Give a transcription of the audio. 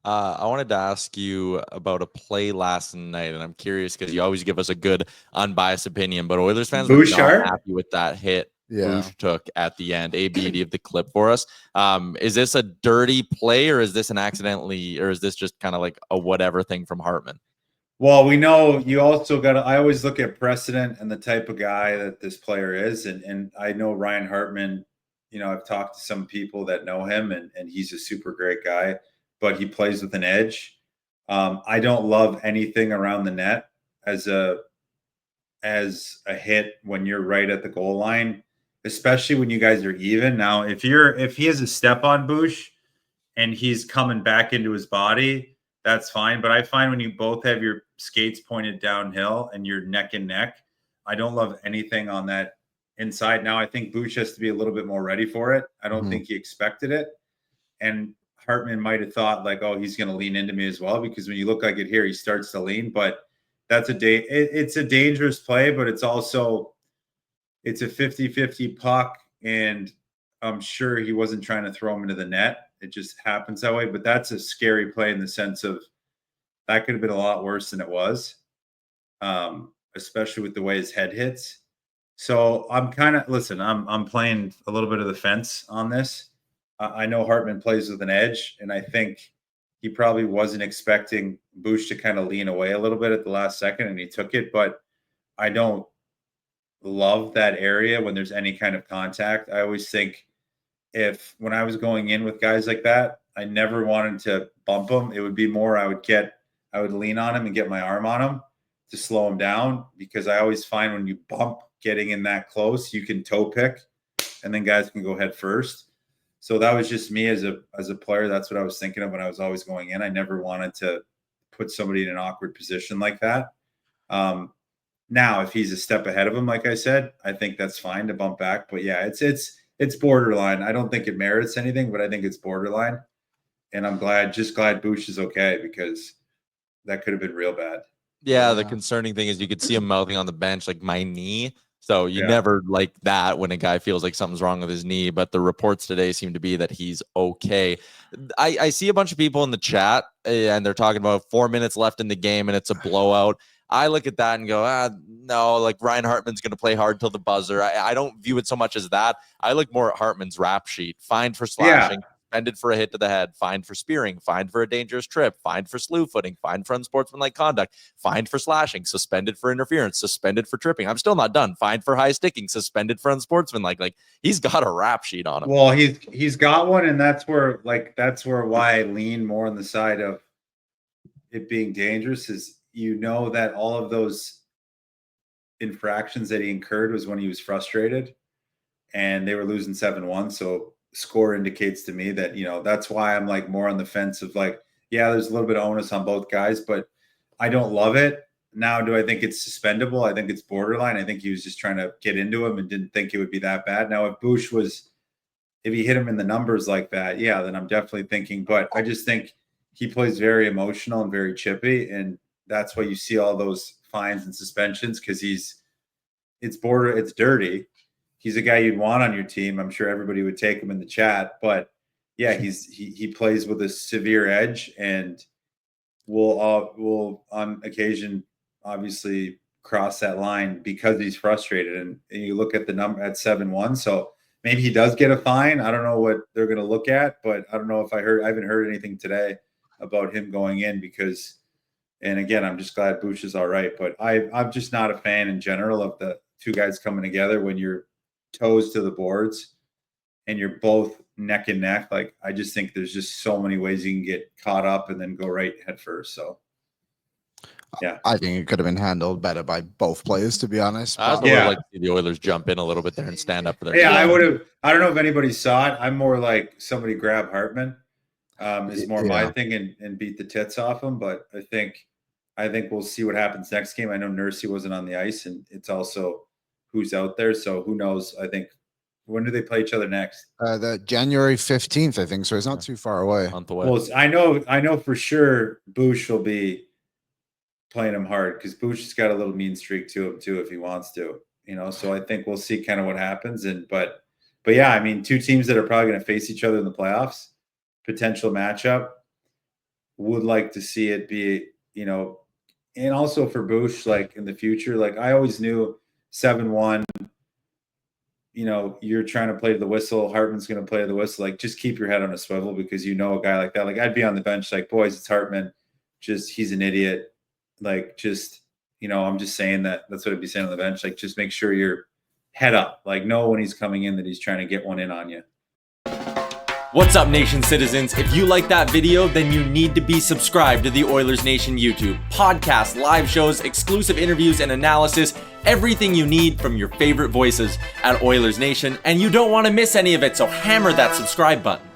I wanted to ask you about a play last night, and I'm curious because you always give us a good, unbiased opinion. But Oilers fans were not Bouchard? happy with that hit Yeah. Bouch took at the end. AB, do you have the clip for us? Is this a dirty play, or is this an accidentally, or is this just kind of like a whatever thing from Hartman? Well, we know you also got to, I always look at precedent and the type of guy that this player is. And I know Ryan Hartman, you know, I've talked to some people that know him and he's a super great guy, but he plays with an edge. I don't love anything around the net as a hit when you're right at the goal line, especially when you guys are even. Now, if he has a step on Bouch and he's coming back into his body, that's fine. But I find when you both have your skates pointed downhill and you're neck and neck, I don't love anything on that inside. Now, I think Bouch has to be a little bit more ready for it. I don't think he expected it. And Hartman might have thought like, oh, he's going to lean into me as well, because when you look like it here, he starts to lean. But that's it's a dangerous play, but it's also, it's a 50-50 puck. And I'm sure he wasn't trying to throw him into the net. It just happens that way. But that's a scary play in the sense of that could have been a lot worse than it was, especially with the way his head hits. So I'm kind of, listen, I'm playing a little bit of the fence on this. I know Hartman plays with an edge, and I think he probably wasn't expecting Bouch to kind of lean away a little bit at the last second, and he took it. But I don't love that area when there's any kind of contact. I always think when I was going in with guys like that, I never wanted to bump them. It would be more I would lean on him and get my arm on him to slow him down, because I always find when you bump getting in that close, you can toe pick and then guys can go head first. So that was just me as a player. That's what I was thinking of when I was always going in. I never wanted to put somebody in an awkward position like that. Now, if he's a step ahead of him, like I said, I think that's fine to bump back. But yeah, it's borderline. I don't think it merits anything, but I think it's borderline. And I'm just glad Bouch is okay, because that could have been real bad. Yeah, the concerning thing is you could see him mouthing on the bench like my knee. So you never like that when a guy feels like something's wrong with his knee. But the reports today seem to be that he's okay. I see a bunch of people in the chat and they're talking about 4 minutes left in the game and it's a blowout. I look at that and go, no, like Ryan Hartman's going to play hard till the buzzer. I don't view it so much as that. I look more at Hartman's rap sheet. Fined for slashing, suspended for a hit to the head, fined for spearing, fined for a dangerous trip, fined for slew footing, fined for unsportsmanlike conduct, fined for slashing, suspended for interference, suspended for tripping. I'm still not done. Fined for high sticking, suspended for unsportsmanlike. Like he's got a rap sheet on him. Well, he's got one, and that's where why I lean more on the side of it being dangerous is, you know, that all of those infractions that he incurred was when he was frustrated and they were losing 7-1. So score indicates to me that, you know, that's why I'm like more on the fence of like, yeah, there's a little bit of onus on both guys, but I don't love it. Now, do I think it's suspendable? I think it's borderline. I think he was just trying to get into him and didn't think it would be that bad. Now, if he hit him in the numbers like that, yeah, then I'm definitely thinking, but I just think he plays very emotional and very chippy. And that's why you see all those fines and suspensions, because it's dirty. He's a guy you'd want on your team. I'm sure everybody would take him in the chat, but yeah, he plays with a severe edge, and will on occasion obviously cross that line because he's frustrated. And you look at the number at 7-1, so maybe he does get a fine. I don't know what they're going to I don't know if I haven't heard anything today about him going in, because, and again, I'm just glad Bouch is all right, but I'm just not a fan in general of the two guys coming together when you're toes to the boards and you're both neck and neck. Like, I just think there's just so many ways you can get caught up and then go right head first. So yeah, I think it could have been handled better by both players, to be honest. I would like to see the Oilers jump in a little bit there and stand up for their team. I would have. I don't know if anybody saw it. I'm more like somebody grab Hartman is more my thing, and beat the tits off him. But I think we'll see what happens next game. I know Nursey wasn't on the ice, and it's also who's out there. So who knows? I think, when do they play each other next? The January 15th, I think. So it's not too far away. Well, I know for sure Bouch will be playing him hard, because Bouch has got a little mean streak to him too if he wants to, you know. So I think we'll see kind of what happens. And but yeah, I mean, two teams that are probably going to face each other in the playoffs, potential matchup. would like to see it be, you know, and also for Bouch, like in the future, like I always knew 7-1, you know, you're trying to play to the whistle. Hartman's going to play to the whistle. Like, just keep your head on a swivel, because you know a guy like that. Like, I'd be on the bench, like, boys, it's Hartman. Just, he's an idiot. Like, just, you know, I'm just saying that. That's what I'd be saying on the bench. Like, just make sure you're head up. Like, know when he's coming in that he's trying to get one in on you. What's up, Nation citizens? If you like that video, then you need to be subscribed to the Oilers Nation YouTube. Podcasts, live shows, exclusive interviews, and analysis. Everything you need from your favorite voices at Oilers Nation. And you don't want to miss any of it, so hammer that subscribe button.